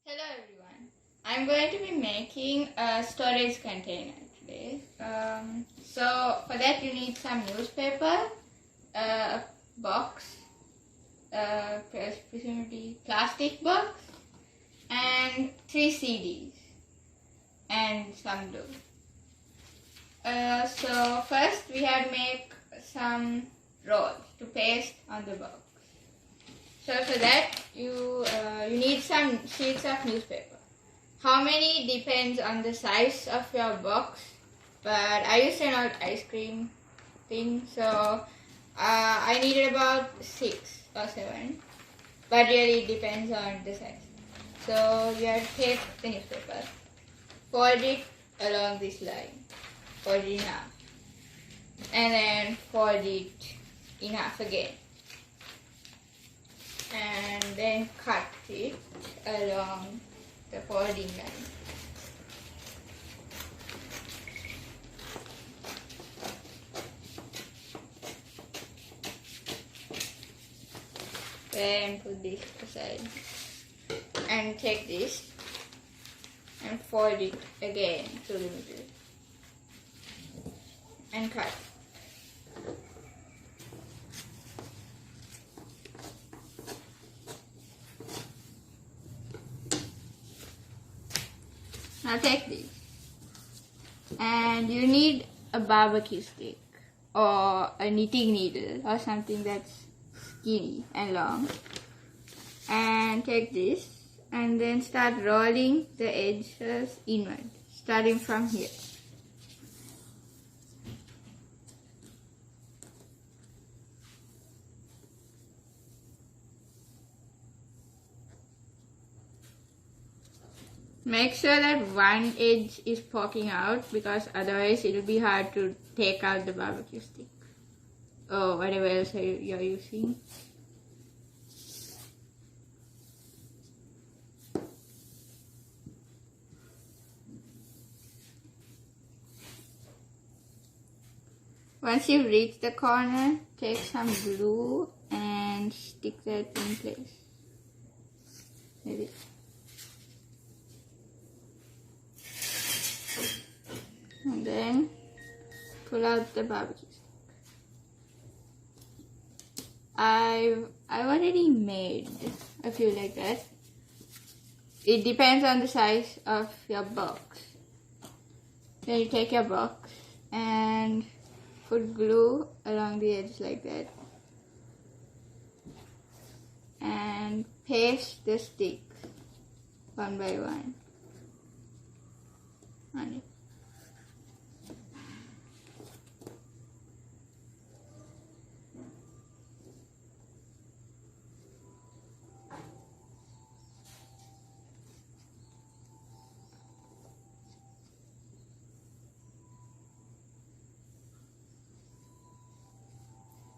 Hello everyone. I'm going to be making a storage container today. So for that you need some newspaper, a box, presumably plastic box, and 3 CDs and some glue. So first we have to make some rolls to paste on the box. So for that you need some sheets of newspaper. How many depends on the size of your box, but I used an old ice cream thing, so I needed about 6 or 7, but really it depends on the size. So you have to take the newspaper, fold it along this line, fold it in half, and then fold it in half again. And then cut it along the folding line. Then put this aside and take this and fold it again to the middle and cut. Now take this, and you need a barbecue stick or a knitting needle or something that's skinny and long, and take this and then start rolling the edges inward, starting from here. Make sure that one edge is poking out, because otherwise it will be hard to take out the barbecue stick or whatever else you're using. Once you reach the corner, take some glue and stick that in place. Maybe. And then pull out the barbecue stick. I've already made a few like that. It depends on the size of your box. Then you take your box and put glue along the edge like that, and paste the sticks one by one on it.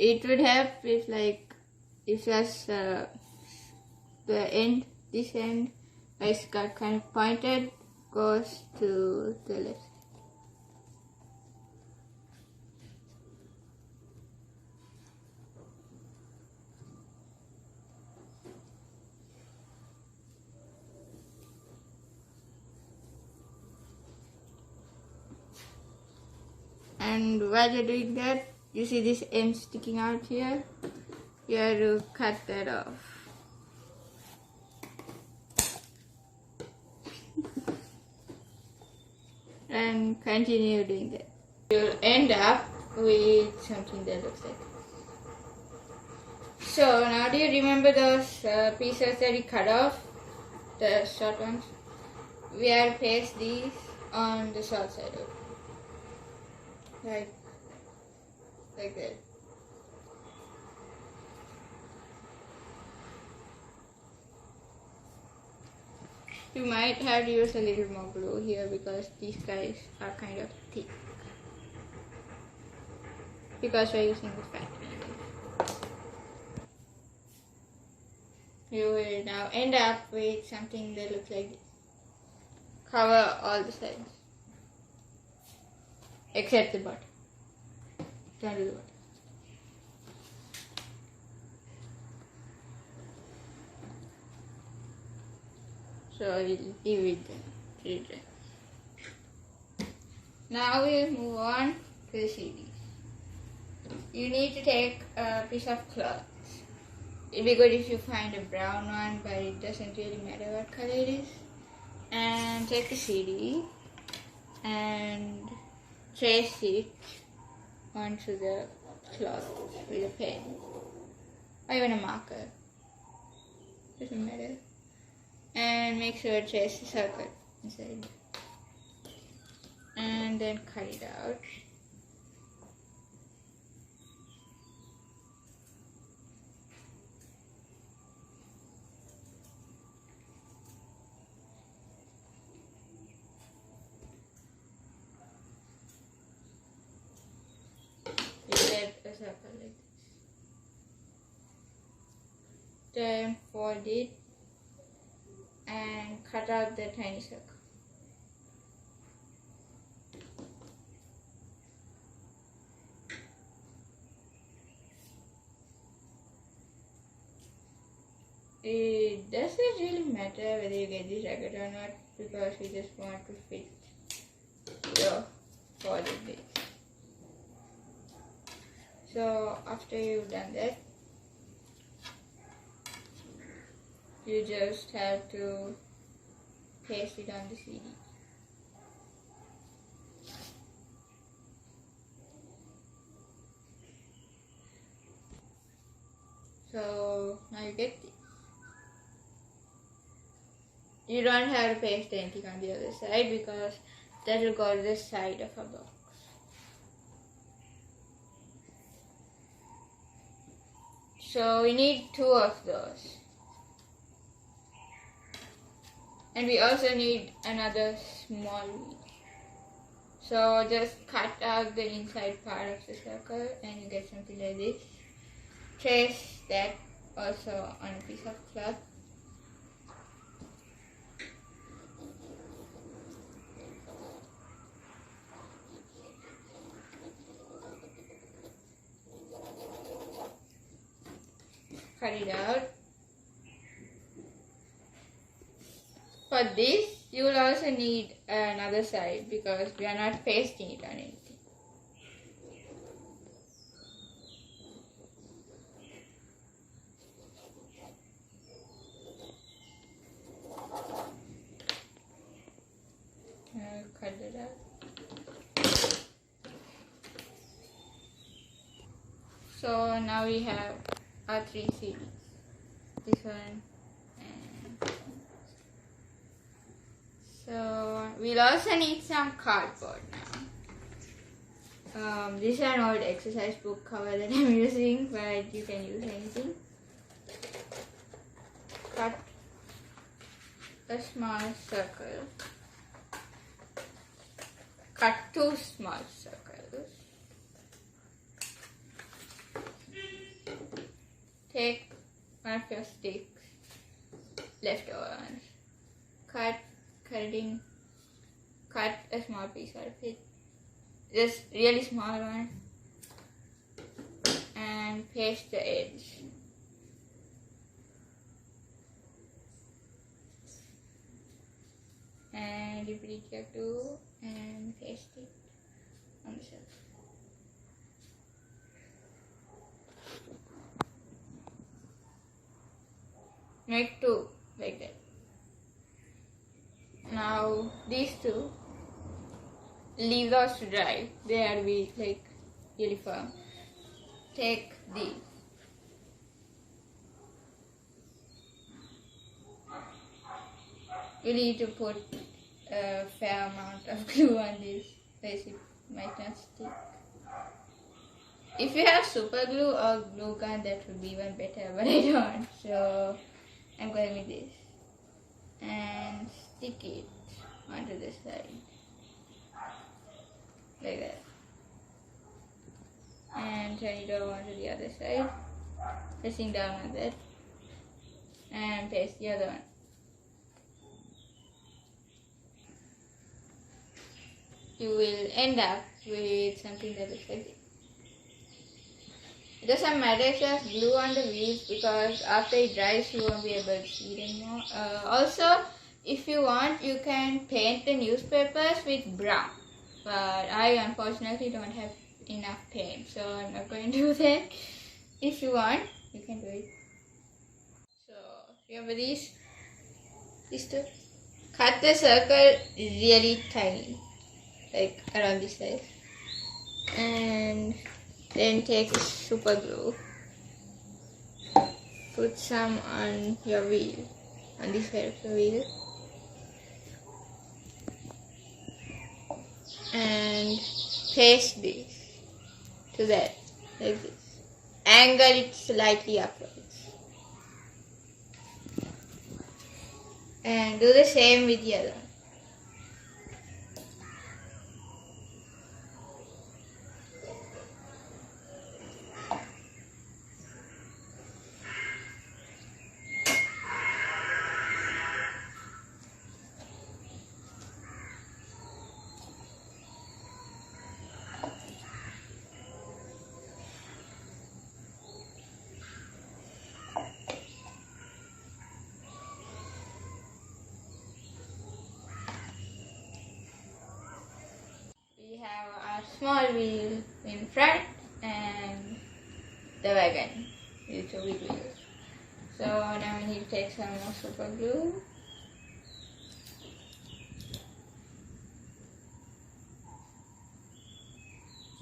It would help if just the end, this end, where it's got kind of pointed, goes to the left. And while you're doing that, you see this end sticking out here? You have to cut that off. And continue doing that. You'll end up with something that looks like this. So now do you remember those pieces that we cut off? The short ones? We have to paste these on the short side of it. Like that. You might have to use a little more glue here because these guys are kind of thick. Because we're using the fat needle. You will now end up with something that looks like this. Cover all the sides. Except the bottom. Down to the bottom. So we'll leave it there. Now we'll move on to the CDs. You need to take a piece of cloth. It'd be good if you find a brown one, but it doesn't really matter what color it is. And take the CD and trace it onto the cloth with a pen or even a marker. Doesn't matter. And make sure to trace the circle inside. And then cut it out. A circle like this. Then fold it and cut out the tiny circle. It doesn't really matter whether you get this jacket or not, because you just want to fit your folded bit. So after you've done that, you just have to paste it on the CD. So now you get this. You don't have to paste anything on the other side because that will go to the side of a box. So we need 2 of those. And we also need another small wheel. So just cut out the inside part of the circle and you get something like this. Trace that also on a piece of cloth. Cut it out. For this, you will also need another side because we are not pasting it on anything. Cut it out. So now we have our 3 CDs. This one and so we'll also need some cardboard now. This is an old exercise book cover that I'm using, but you can use anything. Cut a small circle. Cut 2 small circles. Take one of your sticks, leftover ones. Cut a small piece out of it. Just really small one. And paste the edge. And repeat your glue and paste it on the shelf. Make 2 like that. Now these 2, leave those to dry. They are like really firm. Take these. You need to put a fair amount of glue on this, otherwise it might not stick. If you have super glue or glue gun, that would be even better, but I don't. So I'm going with this. And stick it onto the side. Like that. And turn it over onto the other side. Pressing down on that. And paste the other one. You will end up with something that looks like this. It doesn't matter if you have glue on the wheels because after it dries you won't be able to see it anymore. Also, if you want, you can paint the newspapers with brown. But I unfortunately don't have enough paint, so I'm not going to do that. If you want, you can do it. So remember these two. Cut the circle really tiny, like around this size, and then take super glue. Put some on your wheel, on this side of the wheel, and paste this to that, like this. Angle it slightly upwards. And do the same with the other one. We have our small wheel in front and the wagon with the big wheels. So now we need to take some more super glue.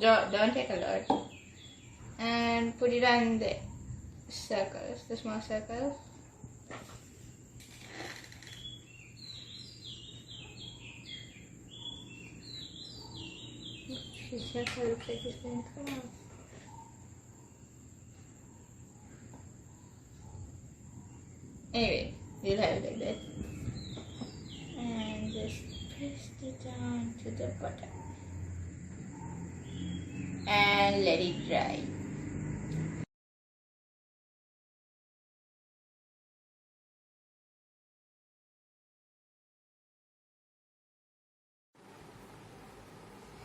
Don't take a lot. And put it on the circles, the small circles. This circle looks like it's going to come out. Anyway, we'll have it like that. And just paste it down to the bottom. And let it dry.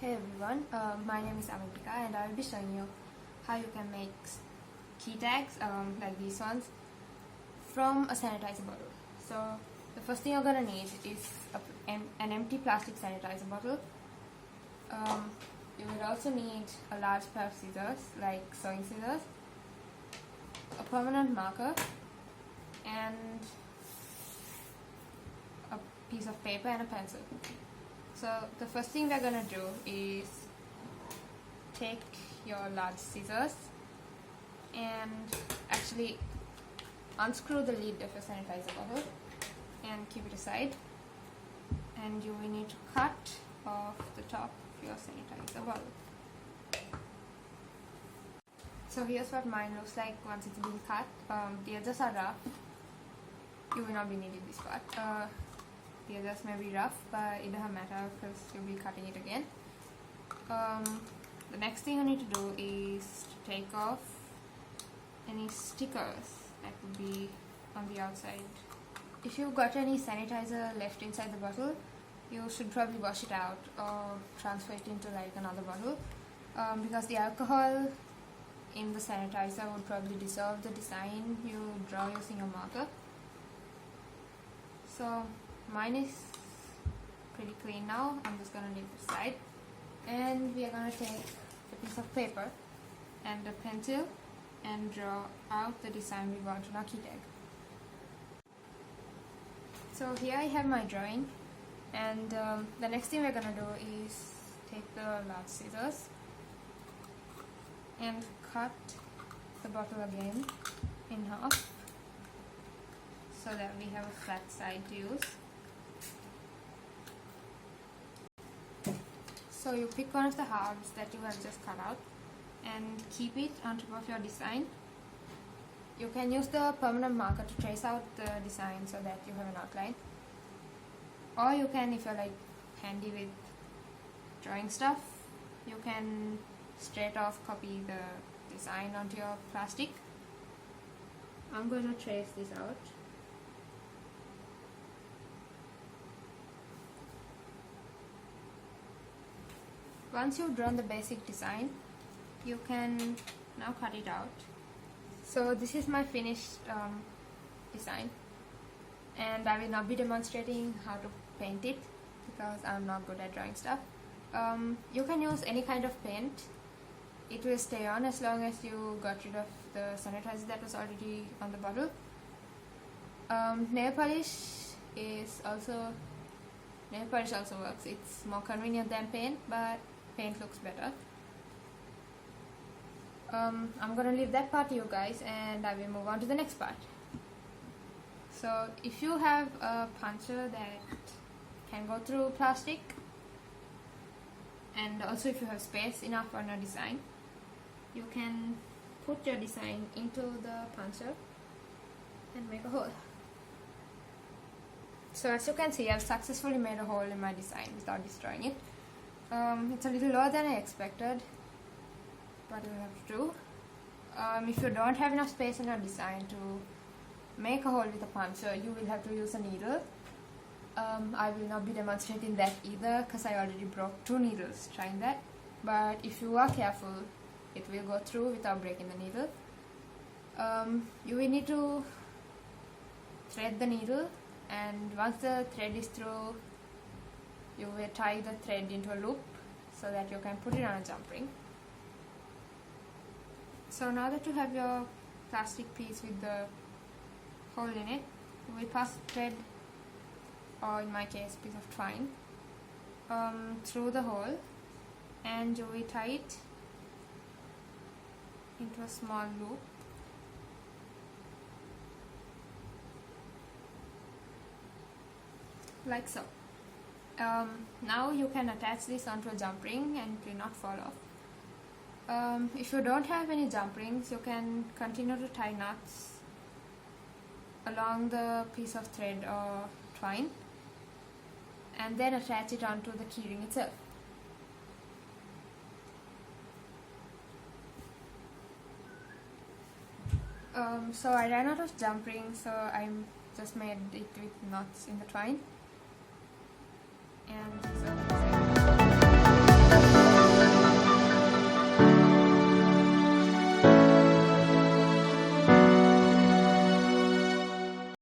Hey everyone, my name is Aminthika and I will be showing you how you can make key tags like these ones from a sanitizer bottle. So the first thing you're gonna need is an empty plastic sanitizer bottle. You will also need a large pair of scissors, like sewing scissors, a permanent marker, and a piece of paper and a pencil. So the first thing we're gonna do is take your large scissors and actually unscrew the lid of your sanitizer bottle and keep it aside, and you will need to cut off the top of your sanitizer bottle. So here's what mine looks like once it's been cut. The edges are rough. You will not be needing this part. The others may be rough, but it doesn't matter because you'll be cutting it again. The next thing you need to do is to take off any stickers that would be on the outside. If you've got any sanitizer left inside the bottle, you should probably wash it out or transfer it into like another bottle, because the alcohol in the sanitizer would probably dissolve the design you draw using a marker. So mine is pretty clean now. I'm just gonna leave it aside, and we are gonna take a piece of paper and a pencil and draw out the design we want on our key tag. So here I have my drawing, and the next thing we're gonna do is take the large scissors and cut the bottle again in half so that we have a flat side to use. So you pick one of the halves that you have just cut out and keep it on top of your design. You can use the permanent marker to trace out the design so that you have an outline. Or you can, if you're like handy with drawing stuff, you can straight off copy the design onto your plastic. I'm going to trace this out. Once you've drawn the basic design, you can now cut it out. So this is my finished design. and I will not be demonstrating how to paint it because I'm not good at drawing stuff. You can use any kind of paint. It will stay on as long as you got rid of the sanitizer that was already on the bottle. Nail polish also works. It's more convenient than paint, but paint looks better. I'm gonna leave that part to you guys, and I will move on to the next part. So if you have a puncher that can go through plastic, and also if you have space enough on your design, you can put your design into the puncher and make a hole. So as you can see, I've successfully made a hole in my design without destroying it. It's a little lower than I expected, but you'll have to do. If you don't have enough space in your design to make a hole with a puncher, you will have to use a needle. I will not be demonstrating that either because I already broke 2 needles trying that, but if you are careful, it will go through without breaking the needle. You will need to thread the needle, and once the thread is through, you will tie the thread into a loop so that you can put it on a jump ring. So now that you have your plastic piece with the hole in it, you will pass the thread, or in my case piece of twine, through the hole, and you will tie it into a small loop. Like so. Now you can attach this onto a jump ring and it will not fall off. If you don't have any jump rings, you can continue to tie knots along the piece of thread or twine and then attach it onto the keyring itself. So I ran out of jump rings, so I just made it with knots in the twine. And so